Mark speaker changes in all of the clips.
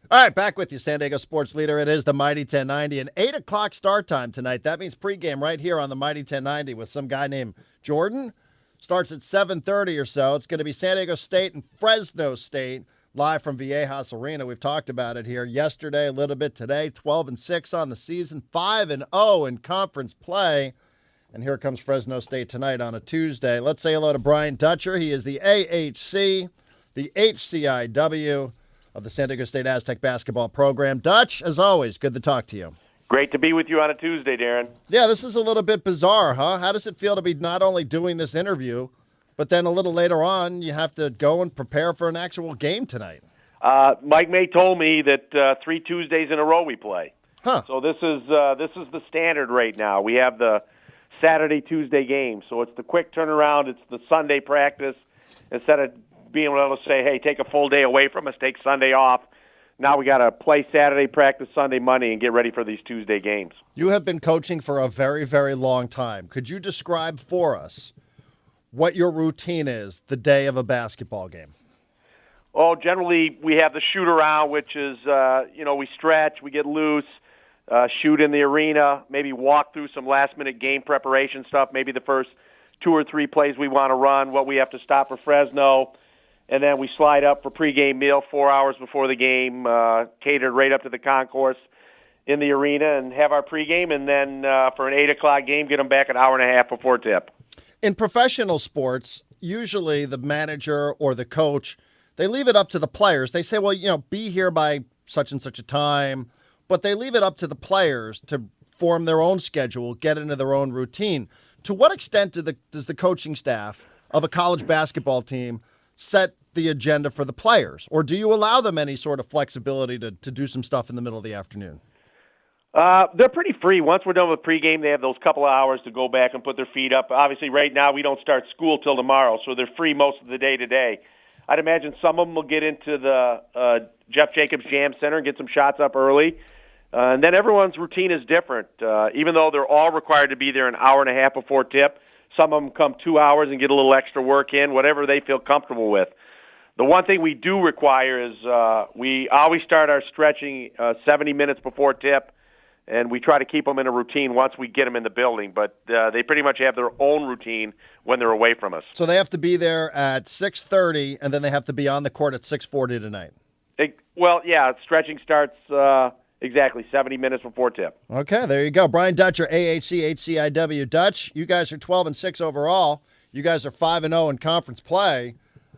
Speaker 1: All right, back with you, San Diego sports leader. It is the Mighty 1090, an 8 o'clock start time tonight. That means pregame right here on the Mighty 1090 with some guy named Jordan. Starts at 7:30 or so. It's going to be San Diego State and Fresno State live from Viejas Arena. We've talked about it here yesterday, a little bit today. 12-6 on the season, 5-0 in conference play. And here comes Fresno State tonight on a Tuesday. Let's say hello to Brian Dutcher. He is the AHC, the HCIW of the San Diego State Aztec basketball program. Dutch, as always, good to talk to you.
Speaker 2: Great to be with you on a Tuesday, Darren.
Speaker 1: Yeah, this is a little bit bizarre, huh? How does it feel to be not only doing this interview, but then a little later on you have to go and prepare for an actual game tonight?
Speaker 2: Mike May told me that 3 Tuesdays in a row we play.
Speaker 1: Huh.
Speaker 2: So this is the standard right now. We have the Saturday, Tuesday game. So it's the quick turnaround. It's the Sunday practice. Instead of being able to say, hey, take a full day away from us, take Sunday off. Now we got to play Saturday, practice Sunday, Monday, and get ready for these Tuesday games.
Speaker 1: You have been coaching for a very, very long time. Could you describe for us what your routine is the day of a basketball game?
Speaker 2: Oh, generally we have the shoot around, which is, we stretch, we get loose, shoot in the arena, maybe walk through some last-minute game preparation stuff, maybe the first 2 or 3 plays we want to run, what we have to stop for Fresno. And then we slide up for pregame meal 4 hours before the game, catered right up to the concourse in the arena, and have our pregame. And then for an 8 o'clock game, get them back an hour and a half before tip.
Speaker 1: In professional sports, usually the manager or the coach, they leave it up to the players. They say, well, be here by such and such a time. But they leave it up to the players to form their own schedule, get into their own routine. To what extent does the coaching staff of a college basketball team set the agenda for the players? Or do you allow them any sort of flexibility to do some stuff in the middle of the afternoon?
Speaker 2: They're pretty free. Once we're done with pregame, they have those couple of hours to go back and put their feet up. Obviously, right now, we don't start school till tomorrow, so they're free most of the day today. I'd imagine some of them will get into the Jeff Jacobs Jam Center and get some shots up early. And then everyone's routine is different. Even though they're all required to be there an hour and a half before tip, some of them come 2 hours and get a little extra work in, whatever they feel comfortable with. The one thing we do require is we always start our stretching 70 minutes before tip, and we try to keep them in a routine once we get them in the building. But they pretty much have their own routine when they're away from us.
Speaker 1: So they have to be there at 6:30, and then they have to be on the court at 6:40 tonight.
Speaker 2: Stretching starts exactly 70 minutes before tip.
Speaker 1: Okay, there you go. Brian Dutcher, AHC, HCIW. Dutch, you guys are 12-6 overall. You guys are 5-0 in conference play.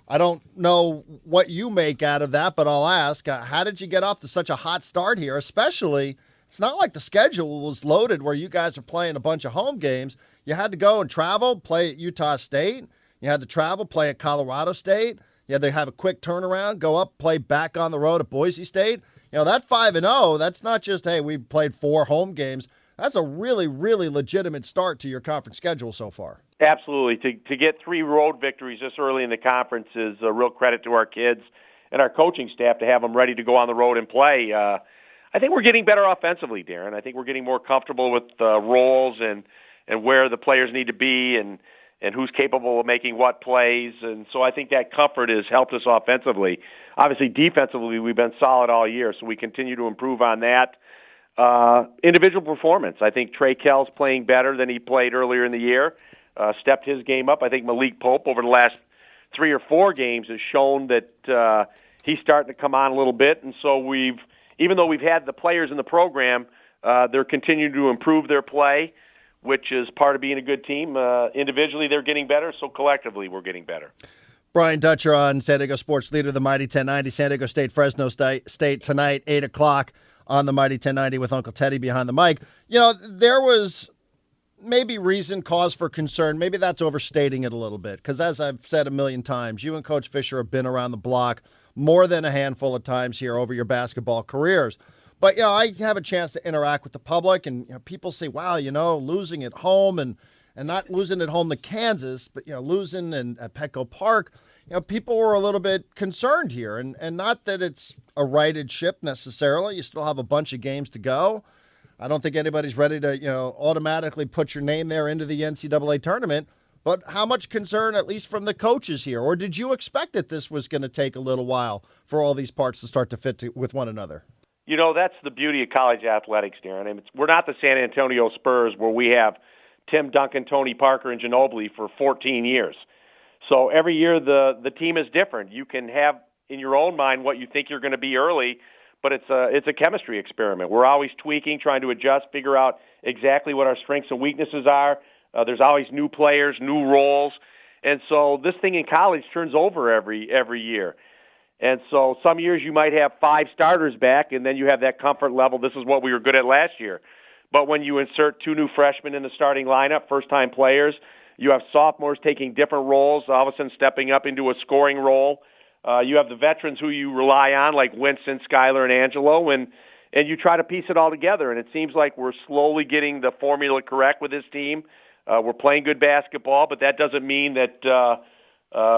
Speaker 1: I don't know what you make out of that, but I'll ask, how did you get off to such a hot start here? Especially, it's not like the schedule was loaded where you guys are playing a bunch of home games. You had to go and travel, play at Utah State. You had to travel, play at Colorado State. You had to have a quick turnaround, go up, play back on the road at Boise State. That 5-0, that's not just, hey, we played 4 home games. That's a really, really legitimate start to your conference schedule so far.
Speaker 2: Absolutely. To get 3 road victories this early in the conference is a real credit to our kids and our coaching staff to have them ready to go on the road and play. I think we're getting better offensively, Darren. I think we're getting more comfortable with roles and where the players need to be and who's capable of making what plays. And so I think that comfort has helped us offensively. Obviously, defensively, we've been solid all year, so we continue to improve on that. Individual performance. I think Trey Kell's playing better than he played earlier in the year. Stepped his game up. I think Malik Pope over the last 3 or 4 games has shown that he's starting to come on a little bit. And so even though we've had the players in the program, they're continuing to improve their play, which is part of being a good team. Individually, they're getting better, so collectively, we're getting better.
Speaker 1: Brian Dutcher on San Diego Sports Leader, the Mighty 1090, San Diego State, Fresno State tonight, 8 o'clock on the Mighty 1090 with Uncle Teddy behind the mic. There was maybe reason, cause for concern. Maybe that's overstating it a little bit because, as I've said a million times, you and Coach Fisher have been around the block more than a handful of times here over your basketball careers. But, I have a chance to interact with the public, and people say, wow, losing at home and not losing at home to Kansas, but, losing at Petco Park. People were a little bit concerned here, and not that it's a righted ship necessarily. You still have a bunch of games to go. I don't think anybody's ready to, automatically put your name there into the NCAA tournament. but how much concern, at least from the coaches here? Or did you expect that this was going to take a little while for all these parts to start to fit with one another?
Speaker 2: That's the beauty of college athletics, Darren. I mean, we're not the San Antonio Spurs where we have Tim Duncan, Tony Parker, and Ginobili for 14 years. So every year the team is different. You can have in your own mind what you think you're going to be early, but it's a chemistry experiment. We're always tweaking, trying to adjust, figure out exactly what our strengths and weaknesses are. There's always new players, new roles. And so this thing in college turns over every year. And so some years you might have 5 starters back, and then you have that comfort level. This is what we were good at last year. But when you insert 2 new freshmen in the starting lineup, first-time players, you have sophomores taking different roles, all of a sudden stepping up into a scoring role. You have the veterans who you rely on, like Winston, Skyler, and Angelo, and you try to piece it all together. And it seems like we're slowly getting the formula correct with this team. We're playing good basketball, but that doesn't mean that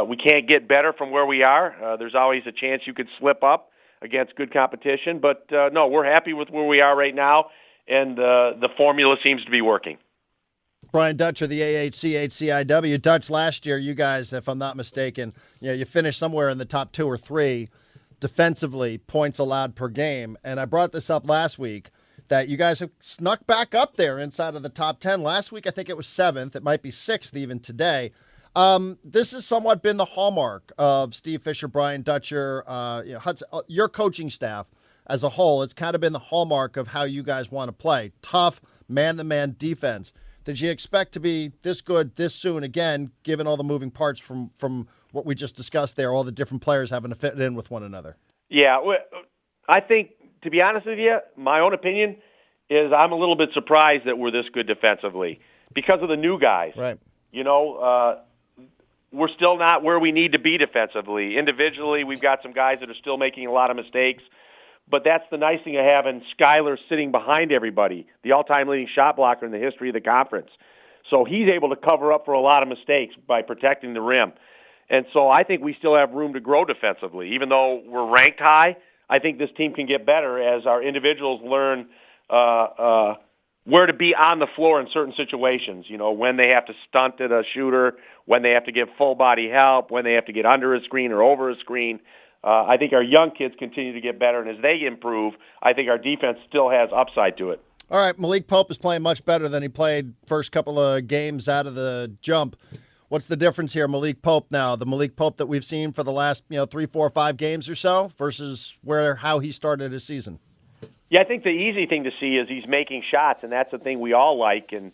Speaker 2: we can't get better from where we are. There's always a chance you could slip up against good competition. But, no, we're happy with where we are right now, and the formula seems to be working.
Speaker 1: Brian Dutcher, the AHCHCIW. Dutch, last year, you guys, if I'm not mistaken, you finished somewhere in the top 2 or 3 defensively, points allowed per game. And I brought this up last week that you guys have snuck back up there inside of the top 10. Last week, I think it was 7th. It might be 6th even today. This has somewhat been the hallmark of Steve Fisher, Brian Dutcher, Hudson, your coaching staff as a whole. It's kind of been the hallmark of how you guys want to play. Tough, man-to-man defense. Did you expect to be this good this soon again, given all the moving parts from what we just discussed there, all the different players having to fit in with one another? Yeah,
Speaker 2: I think, to be honest with you, my own opinion is I'm a little bit surprised that we're this good defensively because of the new guys.
Speaker 1: Right.
Speaker 2: We're still not where we need to be defensively. Individually, we've got some guys that are still making a lot of mistakes. But that's the nice thing of having Skyler sitting behind everybody, the all-time leading shot blocker in the history of the conference. So he's able to cover up for a lot of mistakes by protecting the rim. And so I think we still have room to grow defensively. Even though we're ranked high, I think this team can get better as our individuals learn where to be on the floor in certain situations, when they have to stunt at a shooter, when they have to give full-body help, when they have to get under a screen or over a screen. I think our young kids continue to get better, and as they improve, I think our defense still has upside to it.
Speaker 1: All right, Malik Pope is playing much better than he played first couple of games out of the jump. What's the difference here, Malik Pope now, the Malik Pope that we've seen for the last 3, 4, 5 games or so versus how he started his season?
Speaker 2: Yeah, I think the easy thing to see is he's making shots, and that's the thing we all like, and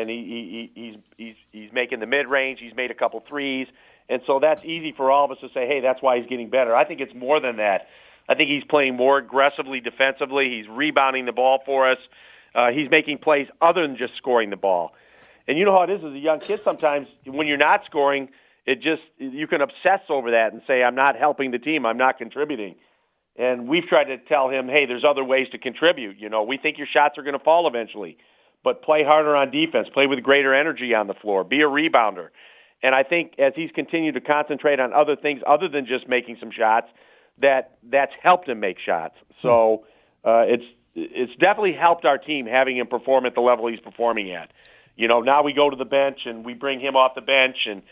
Speaker 2: he's making the mid-range, he's made a couple threes. And so that's easy for all of us to say, hey, that's why he's getting better. I think it's more than that. I think he's playing more aggressively defensively. He's rebounding the ball for us. He's making plays other than just scoring the ball. And you know how it is as a young kid sometimes when you're not scoring, you can obsess over that and say, I'm not helping the team, I'm not contributing. And we've tried to tell him, hey, there's other ways to contribute. We think your shots are going to fall eventually, but play harder on defense, play with greater energy on the floor, be a rebounder. And I think as he's continued to concentrate on other things other than just making some shots, that's helped him make shots. So it's definitely helped our team having him perform at the level he's performing at. Now we go to the bench and we bring him off the bench, and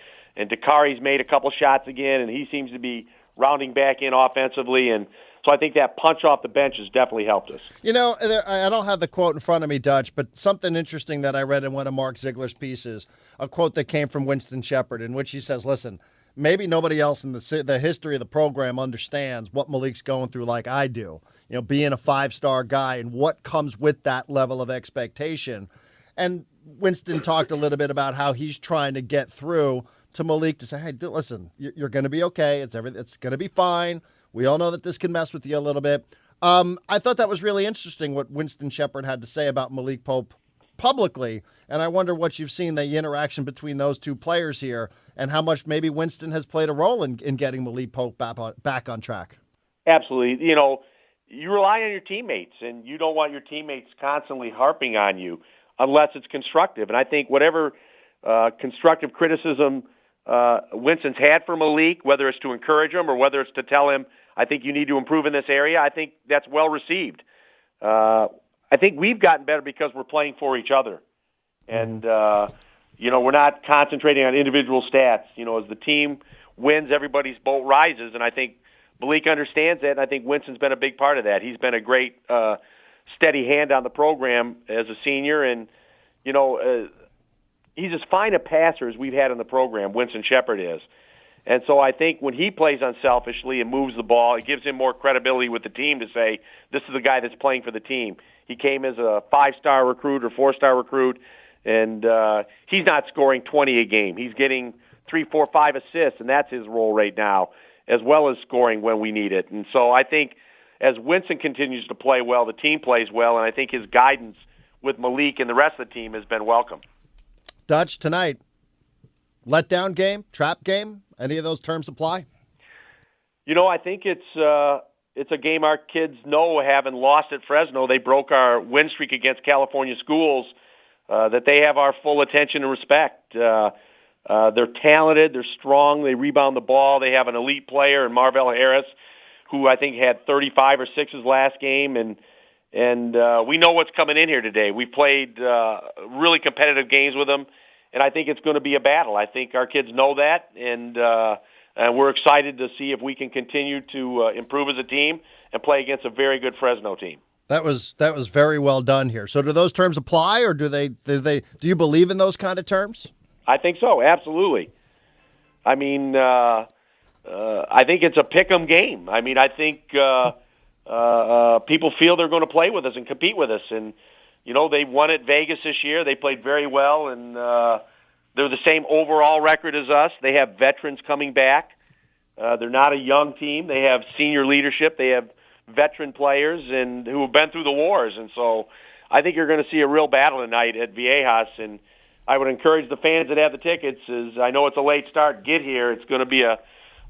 Speaker 2: Dakari's made a couple shots again, and he seems to be rounding back in offensively. And so I think that punch off the bench has definitely helped us.
Speaker 1: I don't have the quote in front of me, Dutch, but something interesting that I read in one of Mark Ziegler's pieces, a quote that came from Winston Shepard, in which he says, listen, maybe nobody else in the history of the program understands what Malik's going through like I do, being a 5-star guy and what comes with that level of expectation. And Winston talked a little bit about how he's trying to get through to Malik to say, hey, listen, you're going to be okay. It's going to be fine. We all know that this can mess with you a little bit. I thought that was really interesting what Winston Shepard had to say about Malik Pope publicly, and I wonder what you've seen, the interaction between those two players here, and how much maybe Winston has played a role in getting Malik Pope back on track.
Speaker 2: Absolutely. You rely on your teammates, and you don't want your teammates constantly harping on you unless it's constructive. And I think whatever constructive criticism Winston's had for Malik, whether it's to encourage him or whether it's to tell him, I think you need to improve in this area, I think that's well received. I think we've gotten better because we're playing for each other. And, we're not concentrating on individual stats. As the team wins, everybody's boat rises, and I think Malik understands that, and I think Winston's been a big part of that. He's been a great steady hand on the program as a senior, and, he's as fine a passer as we've had in the program, Winston Shepard is. And so I think when he plays unselfishly and moves the ball, it gives him more credibility with the team to say, this is the guy that's playing for the team. He came as a 5-star recruit or 4-star recruit, and he's not scoring 20 a game. He's getting 3, 4, 5 assists, and that's his role right now, as well as scoring when we need it. And so I think as Winston continues to play well, the team plays well, and I think his guidance with Malik and the rest of the team has been welcome.
Speaker 1: Dutch, tonight, letdown game, trap game, any of those terms apply?
Speaker 2: I think it's a game our kids know, having lost at Fresno. They broke our win streak against California schools, that they have our full attention and respect. They're talented, they're strong, they rebound the ball. They have an elite player in Marvell Harris, who I think had 35 or 6 last game, and we know what's coming in here today. We played really competitive games with them, and I think it's going to be a battle. I think our kids know that, and we're excited to see if we can continue to improve as a team and play against a very good Fresno team.
Speaker 1: That was very well done here. So do those terms apply, or do you believe in those kind of terms?
Speaker 2: I think so, absolutely. I mean, I think it's a pick-em game. I mean, I think people feel they're going to play with us and compete with us. And, they won at Vegas this year. They played very well, and they're the same overall record as us. They have veterans coming back. They're not a young team. They have senior leadership. They have veteran players and who have been through the wars. And so I think you're going to see a real battle tonight at Viejas, and I would encourage the fans that have the tickets, as I know it's a late start, get here. It's going to be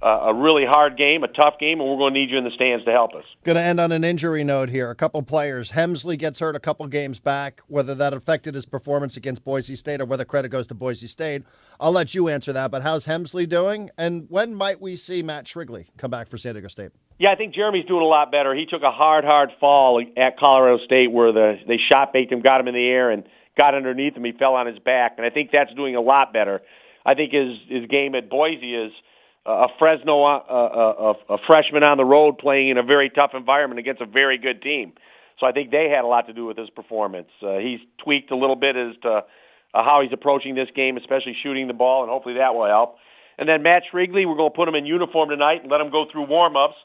Speaker 2: a really hard game, a tough game, and we're going to need you in the stands to help us.
Speaker 1: Going to end on an injury note here. A couple players. Hemsley gets hurt a couple games back. Whether that affected his performance against Boise State or whether credit goes to Boise State, I'll let you answer that. But how's Hemsley doing? And when might we see Matt Shrigley come back for San Diego State?
Speaker 2: Yeah, I think Jeremy's doing a lot better. He took a hard fall at Colorado State where they shot baked him, got him in the air, and got underneath him. He fell on his back, and I think that's doing a lot better. I think his game at Boise is a Fresno, a freshman on the road playing in a very tough environment against a very good team. So I think they had a lot to do with his performance. He's tweaked a little bit as to how he's approaching this game, especially shooting the ball, and hopefully that will help. And then Matt Shrigley, we're going to put him in uniform tonight and let him go through warm-ups.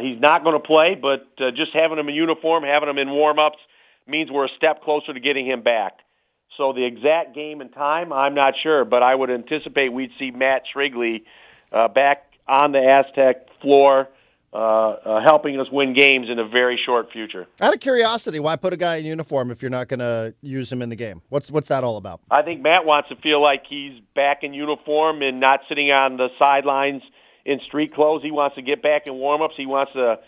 Speaker 2: He's not going to play, but just having him in uniform, having him in warm-ups means we're a step closer to getting him back. So the exact game and time, I'm not sure, but I would anticipate we'd see Matt Shrigley back on the Aztec floor, helping us win games in a very short future.
Speaker 1: Out of curiosity, why put a guy in uniform if you're not going to use him in the game? What's that all about?
Speaker 2: I think Matt wants to feel like he's back in uniform and not sitting on the sidelines in street clothes. He wants to get back in warm-ups. He wants to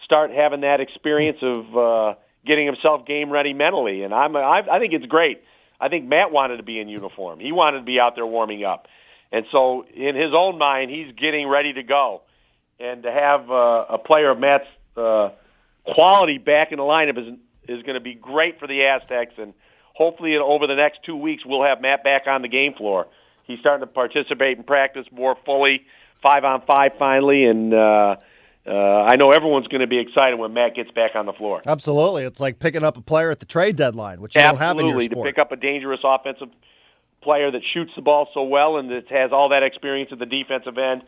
Speaker 2: start having that experience of getting himself game ready mentally. And I think it's great. I think Matt wanted to be in uniform. He wanted to be out there warming up. And so in his own mind, he's getting ready to go. And to have a player of Matt's quality back in the lineup is going to be great for the Aztecs. And hopefully over the next 2 weeks, we'll have Matt back on the game floor. He's starting to participate in practice more fully, 5-on-5 finally. And I know everyone's going to be excited when Matt gets back on the floor.
Speaker 1: Absolutely. It's like picking up a player at the trade deadline, which you don't have in your sport.
Speaker 2: Absolutely, to pick up a dangerous offensive player that shoots the ball so well and that has all that experience at the defensive end.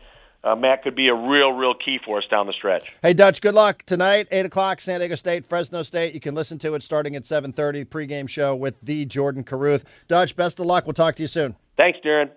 Speaker 2: Matt could be a real key for us down the stretch.
Speaker 1: Hey, Dutch, good luck tonight, 8 o'clock, San Diego State, Fresno State. You can listen to it starting at 7:30, pregame show with the Jordan Caruth. Dutch, best of luck. We'll talk to you soon.
Speaker 2: Thanks, Darren.